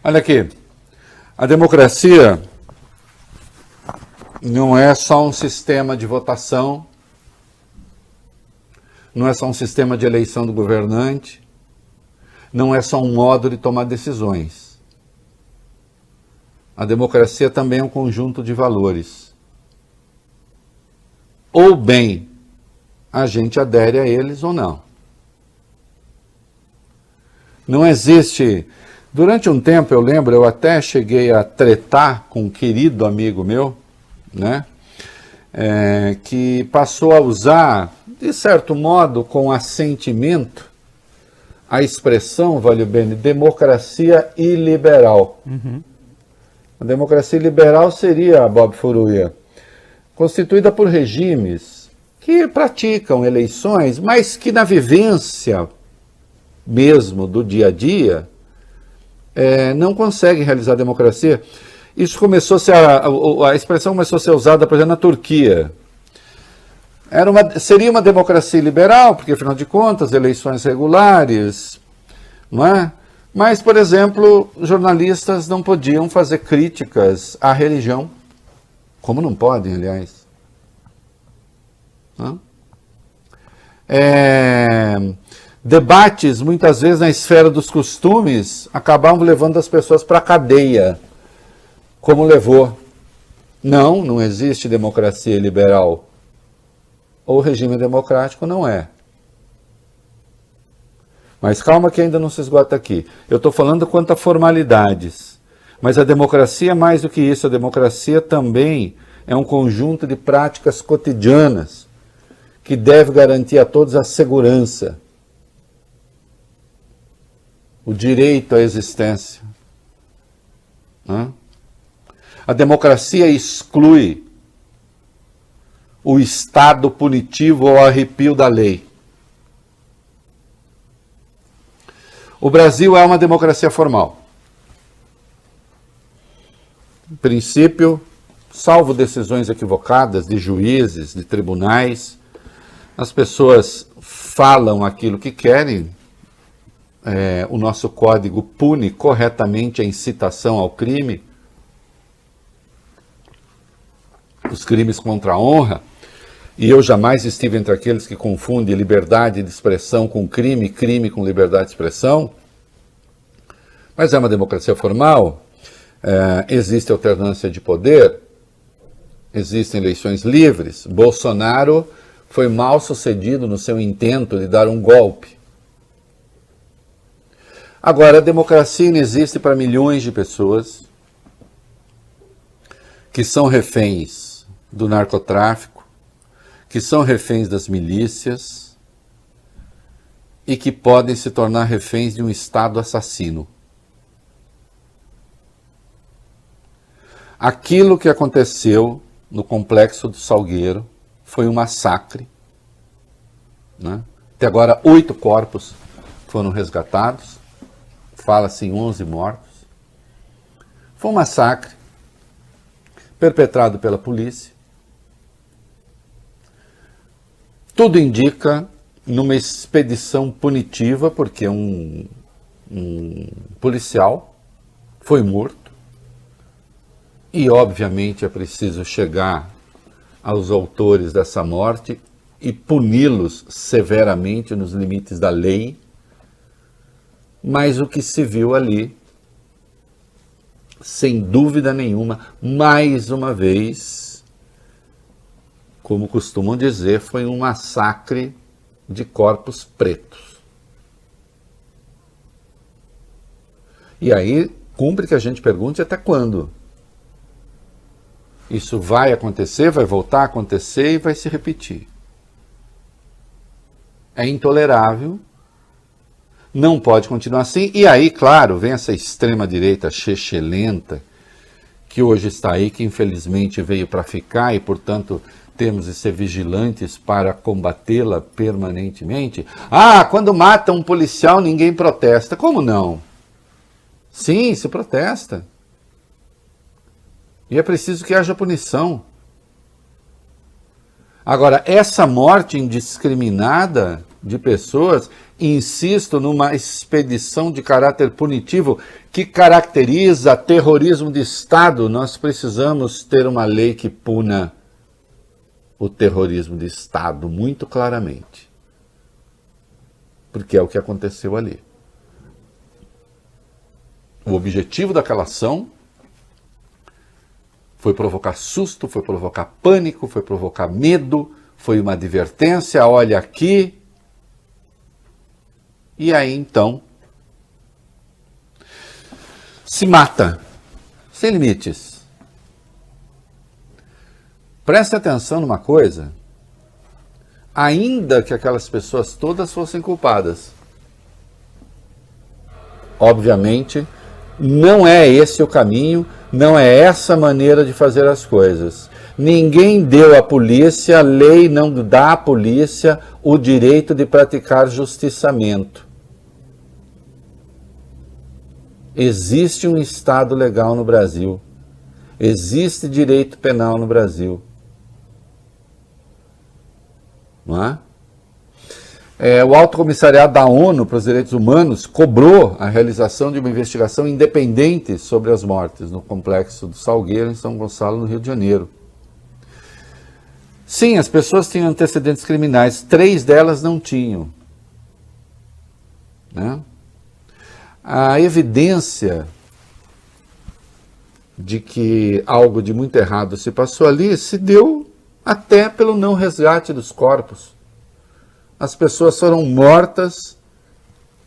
Olha aqui, a democracia não é só um sistema de votação, não é só um sistema de eleição do governante, não é só um modo de tomar decisões. A democracia também é um conjunto de valores. Ou bem a gente adere a eles ou não. Não existe... Durante um tempo, eu lembro, eu até cheguei a tretar com um querido amigo meu, né? Que passou a usar, de certo modo, com assentimento, a expressão, valeu bem, democracia iliberal. A democracia liberal seria, Bob Furuya, constituída por regimes que praticam eleições, mas que na vivência mesmo do dia a dia não conseguem realizar a democracia. Isso começou a ser, a expressão começou a ser usada, por exemplo, na Turquia. Seria uma democracia liberal, porque afinal de contas, eleições regulares, não é? Mas, por exemplo, jornalistas não podiam fazer críticas à religião, como não podem, aliás. Debates, muitas vezes, na esfera dos costumes, acabavam levando as pessoas para a cadeia, como levou. Não existe democracia liberal. Ou regime democrático não é. Mas calma que ainda não se esgota aqui. Eu estou falando quanto a formalidades. Mas a democracia é mais do que isso. A democracia também é um conjunto de práticas cotidianas que deve garantir a todos a segurança, o direito à existência. A democracia exclui o estado punitivo ao arrepio da lei. O Brasil é uma democracia formal. Em princípio, salvo decisões equivocadas de juízes, de tribunais, as pessoas falam aquilo que querem. O nosso código pune corretamente a incitação ao crime, os crimes contra a honra, e eu jamais estive entre aqueles que confundem liberdade de expressão com crime, crime com liberdade de expressão, mas é uma democracia formal, existe alternância de poder, existem eleições livres. Bolsonaro foi mal sucedido no seu intento de dar um golpe. Agora, a democracia não existe para milhões de pessoas que são reféns do narcotráfico, que são reféns das milícias e que podem se tornar reféns de um Estado assassino. Aquilo que aconteceu no Complexo do Salgueiro foi um massacre, né? Até agora, 8 corpos foram resgatados. Fala-se em 11 mortos. Foi um massacre perpetrado pela polícia. Tudo indica numa expedição punitiva, porque um policial foi morto. E, obviamente, é preciso chegar aos autores dessa morte e puni-los severamente nos limites da lei. Mas o que se viu ali, sem dúvida nenhuma, mais uma vez, como costumam dizer, foi um massacre de corpos pretos. E aí, cumpre que a gente pergunte até quando. Isso vai acontecer, vai voltar a acontecer e vai se repetir. É intolerável. Não pode continuar assim. E aí, claro, vem essa extrema-direita chechelenta, que hoje está aí, que infelizmente veio para ficar e, portanto, temos de ser vigilantes para combatê-la permanentemente. Quando mata um policial, ninguém protesta. Como não? Sim, se protesta. E é preciso que haja punição. Agora, essa morte indiscriminada de pessoas, insisto, numa expedição de caráter punitivo que caracteriza terrorismo de Estado. Nós precisamos ter uma lei que puna o terrorismo de Estado muito claramente. Porque é o que aconteceu ali. O objetivo daquela ação foi provocar susto, foi provocar pânico, foi provocar medo, foi uma advertência, olha aqui. E aí então se mata, sem limites. Preste atenção numa coisa, ainda que aquelas pessoas todas fossem culpadas, obviamente não é esse o caminho, não é essa maneira de fazer as coisas. Ninguém deu à polícia, a lei não dá à polícia o direito de praticar justiçamento. Existe um Estado legal no Brasil. Existe direito penal no Brasil. Não é? O Alto Comissariado da ONU para os Direitos Humanos cobrou a realização de uma investigação independente sobre as mortes no Complexo do Salgueiro, em São Gonçalo, no Rio de Janeiro. Sim, as pessoas tinham antecedentes criminais, 3 delas não tinham. Né? A evidência de que algo de muito errado se passou ali se deu até pelo não resgate dos corpos. As pessoas foram mortas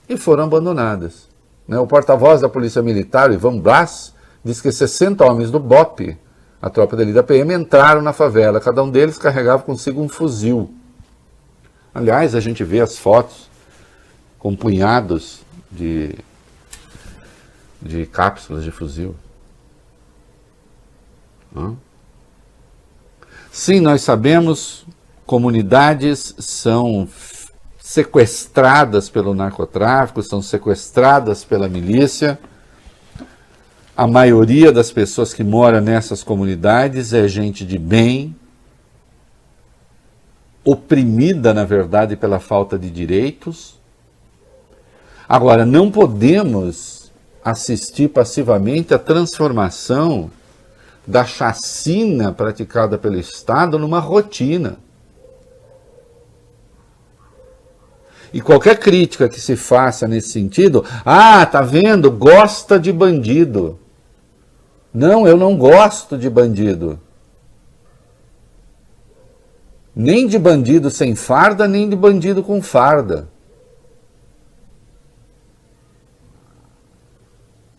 e foram abandonadas. O porta-voz da Polícia Militar, Ivan Blas, diz que 60 homens do BOP, a tropa de elite da PM, entraram na favela. Cada um deles carregava consigo um fuzil. Aliás, a gente vê as fotos com punhados de cápsulas de fuzil. Sim, nós sabemos, comunidades são sequestradas pelo narcotráfico, são sequestradas pela milícia. A maioria das pessoas que moram nessas comunidades é gente de bem, oprimida, na verdade, pela falta de direitos. Agora, não podemos assistir passivamente à transformação da chacina praticada pelo Estado numa rotina. E qualquer crítica que se faça nesse sentido, tá vendo, gosta de bandido. Não, eu não gosto de bandido. Nem de bandido sem farda, nem de bandido com farda.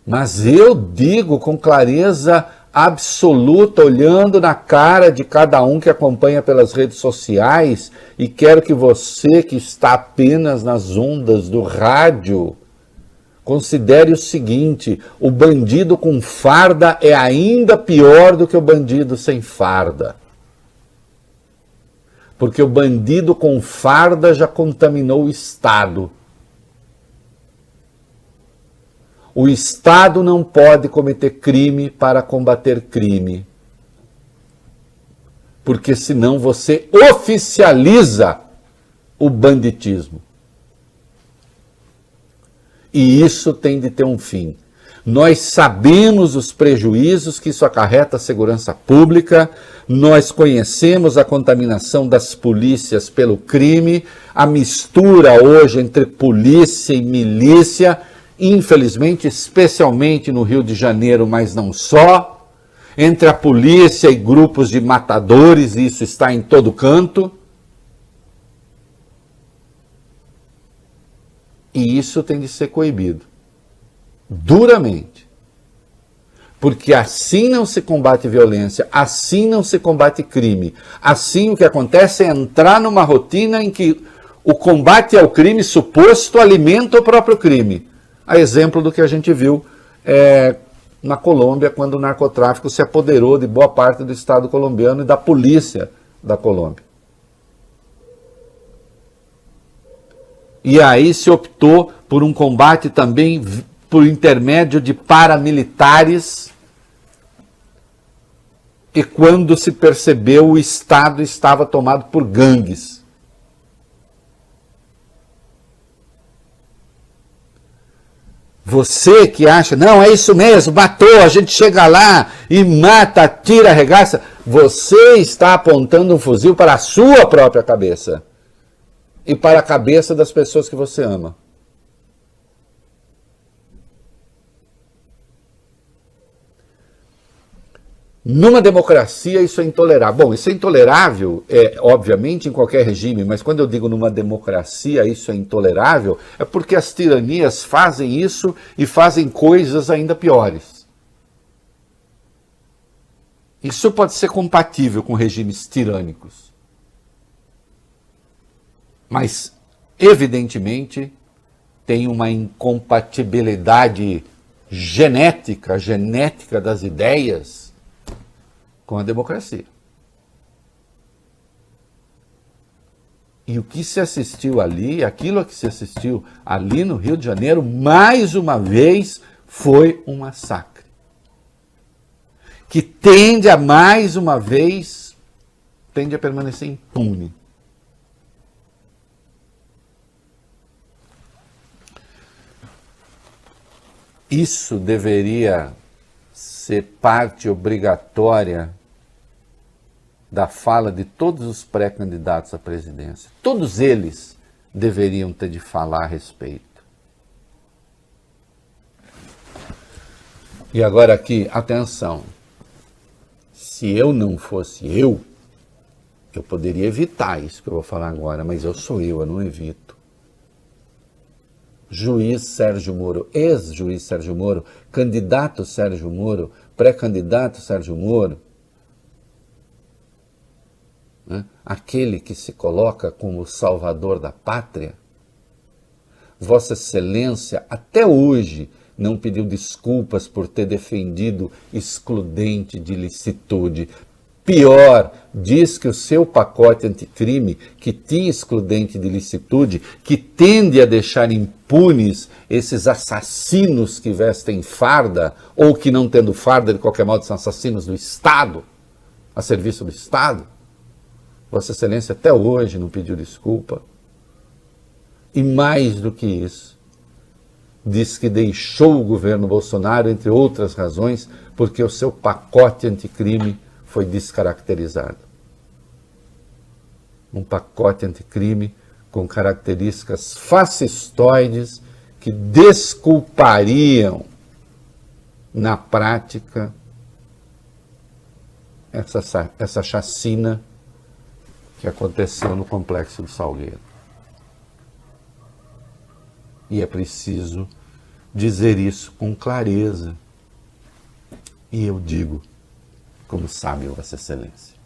Mas eu digo com clareza absoluta, olhando na cara de cada um que acompanha pelas redes sociais, e quero que você que está apenas nas ondas do rádio considere o seguinte: o bandido com farda é ainda pior do que o bandido sem farda. Porque o bandido com farda já contaminou o Estado. O Estado não pode cometer crime para combater crime. Porque senão você oficializa o banditismo. E isso tem de ter um fim. Nós sabemos os prejuízos que isso acarreta à segurança pública, nós conhecemos a contaminação das polícias pelo crime, a mistura hoje entre polícia e milícia, infelizmente, especialmente no Rio de Janeiro, mas não só, entre a polícia e grupos de matadores, e isso está em todo canto. E isso tem de ser coibido, duramente. Porque assim não se combate violência, assim não se combate crime. Assim o que acontece é entrar numa rotina em que o combate ao crime suposto alimenta o próprio crime. A exemplo do que a gente viu na Colômbia, quando o narcotráfico se apoderou de boa parte do Estado colombiano e da polícia da Colômbia. E aí se optou por um combate também por intermédio de paramilitares, e quando se percebeu, o Estado estava tomado por gangues. Você que acha, não, é isso mesmo, matou, a gente chega lá e mata, tira, arregaça. Você está apontando um fuzil para a sua própria cabeça e para a cabeça das pessoas que você ama. Numa democracia isso é intolerável. Bom, isso é intolerável, obviamente, em qualquer regime, mas quando eu digo numa democracia isso é intolerável, é porque as tiranias fazem isso e fazem coisas ainda piores. Isso pode ser compatível com regimes tirânicos. Mas, evidentemente, tem uma incompatibilidade genética das ideias com a democracia. E o que se assistiu ali, aquilo que se assistiu ali no Rio de Janeiro, mais uma vez, foi um massacre. Que tende a, mais uma vez, tende a permanecer impune. Isso deveria ser parte obrigatória da fala de todos os pré-candidatos à presidência. Todos eles deveriam ter de falar a respeito. E agora aqui, atenção. Se eu não fosse eu poderia evitar isso que eu vou falar agora, mas eu sou eu não evito. Juiz Sérgio Moro, ex-juiz Sérgio Moro, candidato Sérgio Moro, pré-candidato Sérgio Moro, né? Aquele que se coloca como o salvador da pátria, Vossa Excelência até hoje não pediu desculpas por ter defendido excludente de licitude. Pior, diz que o seu pacote anticrime, que tinha excludente de licitude, que tende a deixar impunes esses assassinos que vestem farda, ou que não tendo farda, de qualquer modo, são assassinos do Estado, a serviço do Estado. Vossa Excelência até hoje não pediu desculpa. E mais do que isso, diz que deixou o governo Bolsonaro, entre outras razões, porque o seu pacote anticrime foi descaracterizado. Um pacote anticrime com características fascistoides que desculpariam, na prática, essa chacina que aconteceu no Complexo do Salgueiro. E é preciso dizer isso com clareza. E eu digo, como sabe Vossa Excelência.